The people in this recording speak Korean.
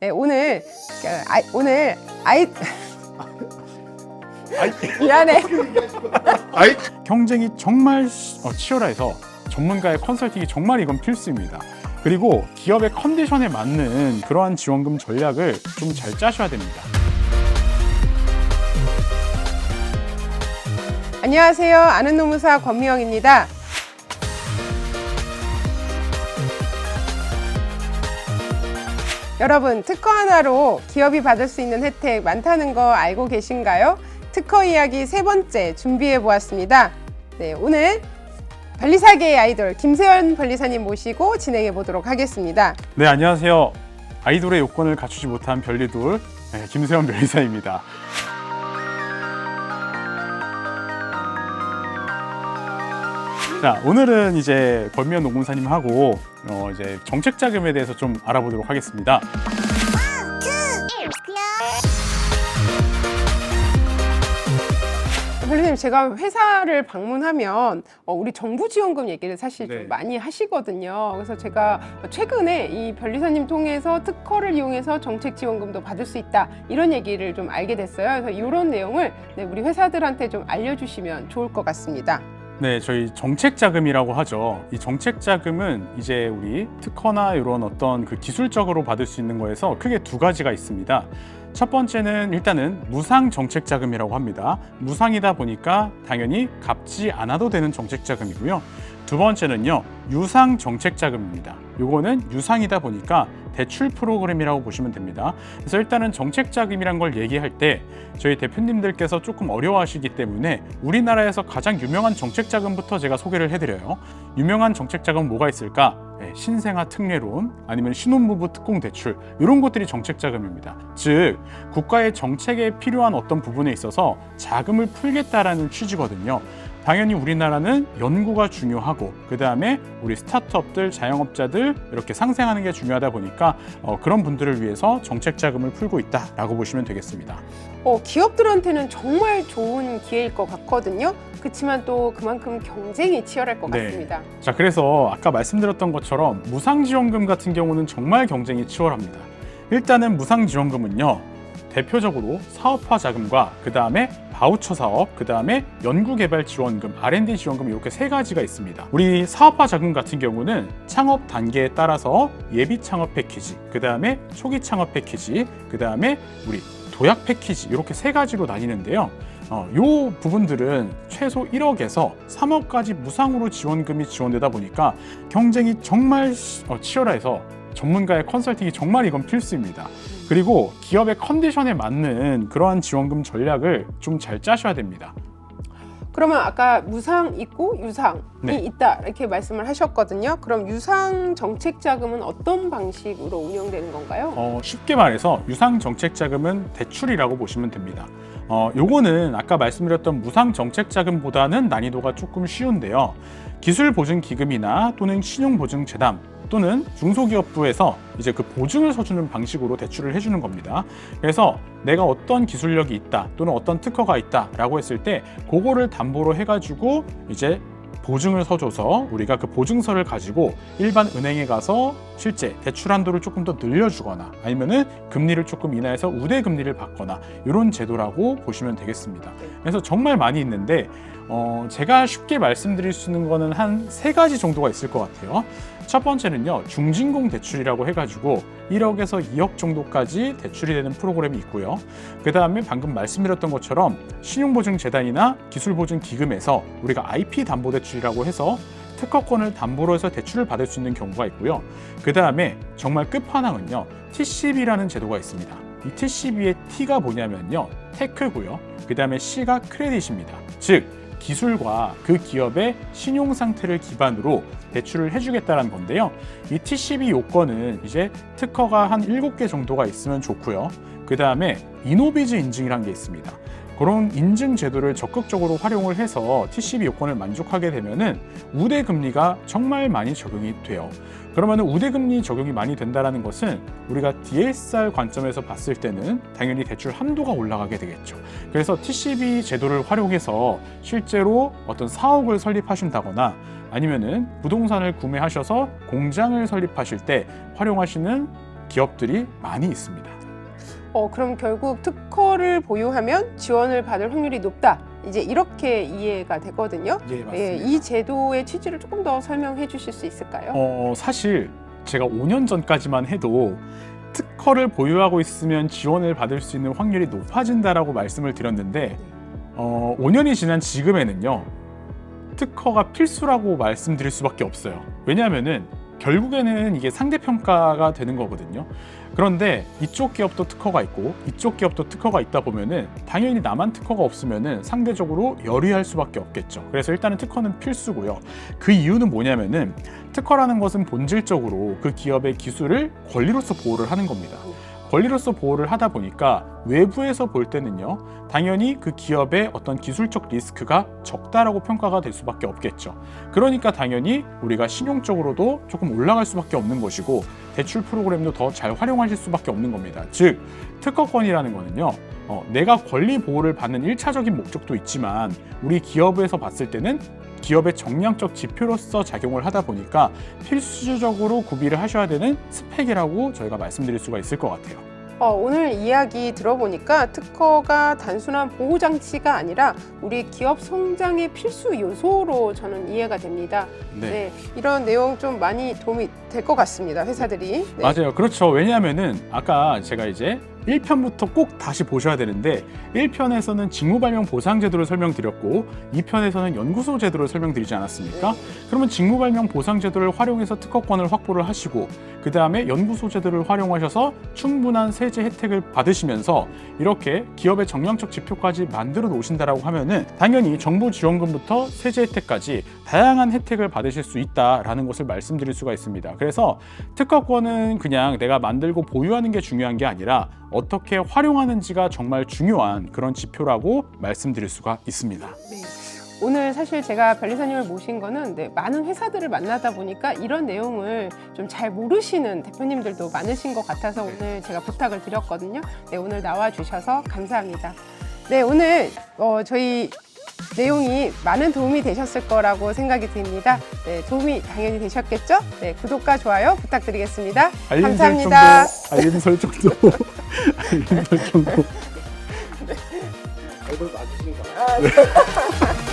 네, 오늘 미안해. 경쟁이 정말 치열해서 전문가의 컨설팅이 정말 이건 필수입니다. 그리고 기업의 컨디션에 맞는 그러한 지원금 전략을 좀 잘 짜셔야 됩니다. 안녕하세요. 아는 노무사 권미영입니다. 여러분, 특허 하나로 기업이 받을 수 있는 혜택 많다는 거 알고 계신가요? 특허 이야기 세 번째 준비해 보았습니다. 네, 오늘 변리사계의 아이돌 김세현 변리사님 모시고 진행해 보도록 하겠습니다. 네, 안녕하세요. 아이돌의 요건을 갖추지 못한 변리돌 김세현 변리사입니다. 자, 오늘은 이제 권미영 노무사님하고 이제 정책 자금에 대해서 좀 알아보도록 하겠습니다. 변리사님, 제가 회사를 방문하면 우리 정부 지원금 얘기를 사실 네. 좀 많이 하시거든요. 그래서 제가 최근에 이 변리사님 통해서 특허를 이용해서 정책 지원금도 받을 수 있다, 이런 얘기를 좀 알게 됐어요. 그래서 이런 내용을 우리 회사들한테 좀 알려주시면 좋을 것 같습니다. 네, 저희 정책 자금이라고 하죠. 이 정책 자금은 이제 우리 특허나 이런 어떤 그 기술적으로 받을 수 있는 거에서 크게 두 가지가 있습니다. 첫 번째는 일단은 무상 정책 자금이라고 합니다. 무상이다 보니까 당연히 갚지 않아도 되는 정책 자금이고요. 두 번째는요, 유상 정책 자금입니다. 요거는 유상이다 보니까 대출 프로그램이라고 보시면 됩니다. 그래서 일단은 정책 자금이란 걸 얘기할 때 저희 대표님들께서 조금 어려워하시기 때문에 우리나라에서 가장 유명한 정책 자금부터 제가 소개를 해드려요. 유명한 정책 자금 뭐가 있을까? 신생아 특례론, 아니면 신혼부부 특공 대출, 이런 것들이 정책 자금입니다. 즉, 국가의 정책에 필요한 어떤 부분에 있어서 자금을 풀겠다라는 취지거든요. 당연히 우리나라는 연구가 중요하고, 그 다음에 우리 스타트업들, 자영업자들 이렇게 상생하는 게 중요하다 보니까 그런 분들을 위해서 정책 자금을 풀고 있다라고 보시면 되겠습니다. 기업들한테는 정말 좋은 기회일 것 같거든요. 그렇지만 또 그만큼 경쟁이 치열할 것 같습니다. 자, 그래서 아까 말씀드렸던 것처럼 무상지원금 같은 경우는 정말 경쟁이 치열합니다. 일단은 무상지원금은요, 대표적으로 사업화 자금과 그 다음에 바우처 사업, 그 다음에 연구개발 지원금, R&D 지원금, 이렇게 세 가지가 있습니다. 우리 사업화 자금 같은 경우는 창업 단계에 따라서 예비 창업 패키지, 그 다음에 초기 창업 패키지, 그 다음에 우리 도약 패키지, 이렇게 세 가지로 나뉘는데요. 요 부분들은 최소 1억에서 3억까지 무상으로 지원금이 지원되다 보니까 경쟁이 정말 치열해서 전문가의 컨설팅이 정말 이건 필수입니다. 그리고 기업의 컨디션에 맞는 그러한 지원금 전략을 좀 잘 짜셔야 됩니다. 그러면 아까 무상 있고 유상이 있다, 이렇게 말씀을 하셨거든요. 그럼 유상 정책 자금은 어떤 방식으로 운영되는 건가요? 쉽게 말해서 유상 정책 자금은 대출이라고 보시면 됩니다. 요거는 아까 말씀드렸던 무상 정책 자금보다는 난이도가 조금 쉬운데요. 기술보증기금이나 또는 신용보증재단 또는 중소기업부에서 이제 그 보증을 서주는 방식으로 대출을 해주는 겁니다. 그래서 내가 어떤 기술력이 있다 또는 어떤 특허가 있다라고 했을 때 그거를 담보로 해가지고 이제 보증을 서줘서 우리가 그 보증서를 가지고 일반 은행에 가서 실제 대출 한도를 조금 더 늘려주거나 아니면은 금리를 조금 인하해서 우대 금리를 받거나 이런 제도라고 보시면 되겠습니다. 그래서 정말 많이 있는데 제가 쉽게 말씀드릴 수 있는 거는 한 세 가지 정도가 있을 것 같아요. 첫 번째는요, 중진공 대출이라고 해가지고 1억에서 2억 정도까지 대출이 되는 프로그램이 있고요. 그 다음에 방금 말씀드렸던 것처럼 신용보증재단이나 기술보증기금에서 우리가 IP담보대출이라고 해서 특허권을 담보로 해서 대출을 받을 수 있는 경우가 있고요. 그 다음에 정말 끝판왕은요, TCB라는 제도가 있습니다. 이 TCB의 T가 뭐냐면요, 테크고요. 그 다음에 C가 크레딧입니다. 즉, 기술과 그 기업의 신용 상태를 기반으로 대출을 해주겠다는 건데요. 이 TCB 요건은 이제 특허가 한 7개 정도가 있으면 좋고요. 그 다음에 이노비즈 인증이라는 게 있습니다. 그런 인증 제도를 적극적으로 활용을 해서 TCB 요건을 만족하게 되면은 우대 금리가 정말 많이 적용이 돼요. 그러면 우대금리 적용이 많이 된다는 것은 우리가 DSR 관점에서 봤을 때는 당연히 대출 한도가 올라가게 되겠죠. 그래서 TCB 제도를 활용해서 실제로 어떤 사옥을 설립하신다거나 아니면은 부동산을 구매하셔서 공장을 설립하실 때 활용하시는 기업들이 많이 있습니다. 그럼 결국 특허를 보유하면 지원을 받을 확률이 높다. 이제 이렇게 이해가 되거든요. 예, 맞습니다. 이 제도의 취지를 조금 더 설명해 주실 수 있을까요? 사실 제가 5년 전까지만 해도 특허를 보유하고 있으면 지원을 받을 수 있는 확률이 높아진다라고 말씀을 드렸는데 5년이 지난 지금에는요. 특허가 필수라고 말씀드릴 수밖에 없어요. 왜냐하면은 결국에는 이게 상대평가가 되는 거거든요. 그런데 이쪽 기업도 특허가 있고 이쪽 기업도 특허가 있다 보면은 당연히 나만 특허가 없으면은 상대적으로 열의할 수밖에 없겠죠. 그래서 일단은 특허는 필수고요. 그 이유는 뭐냐면은 특허라는 것은 본질적으로 그 기업의 기술을 권리로서 보호를 하는 겁니다. 권리로서 보호를 하다 보니까 외부에서 볼 때는요, 당연히 그 기업의 어떤 기술적 리스크가 적다라고 평가가 될 수밖에 없겠죠. 그러니까 당연히 우리가 신용적으로도 조금 올라갈 수밖에 없는 것이고 대출 프로그램도 더 잘 활용하실 수밖에 없는 겁니다. 즉, 특허권이라는 거는요, 내가 권리 보호를 받는 1차적인 목적도 있지만 우리 기업에서 봤을 때는 기업의 정량적 지표로서 작용을 하다 보니까 필수적으로 구비를 하셔야 되는 스펙이라고 저희가 말씀드릴 수가 있을 것 같아요. 오늘 이야기 들어보니까 특허가 단순한 보호장치가 아니라 우리 기업 성장의 필수 요소로 저는 이해가 됩니다. 네. 이런 내용 좀 많이 도움이 될 것 같습니다. 회사들이. 네. 맞아요. 그렇죠. 왜냐하면은 아까 제가 이제 1편부터 꼭 다시 보셔야 되는데 1편에서는 직무발명 보상제도를 설명드렸고 2편에서는 연구소 제도를 설명드리지 않았습니까? 그러면 직무발명 보상제도를 활용해서 특허권을 확보를 하시고 그 다음에 연구소 제도를 활용하셔서 충분한 세제 혜택을 받으시면서 이렇게 기업의 정량적 지표까지 만들어 놓으신다라고 하면은 당연히 정부 지원금부터 세제 혜택까지 다양한 혜택을 받으실 수 있다라는 것을 말씀드릴 수가 있습니다. 그래서 특허권은 그냥 내가 만들고 보유하는 게 중요한 게 아니라 어떻게 활용하는지가 정말 중요한 그런 지표라고 말씀드릴 수가 있습니다. 네. 오늘 사실 제가 변리사님을 모신 거는 많은 회사들을 만나다 보니까 이런 내용을 좀 잘 모르시는 대표님들도 많으신 것 같아서 오늘 제가 부탁을 드렸거든요. 네, 오늘 나와주셔서 감사합니다. 네, 오늘 저희 내용이 많은 도움이 되셨을 거라고 생각이 듭니다. 네, 도움이 당연히 되셨겠죠? 네, 구독과 좋아요 부탁드리겠습니다. 감사합니다. 알림 설정도 알림 설정도 얼굴 맞으신가요?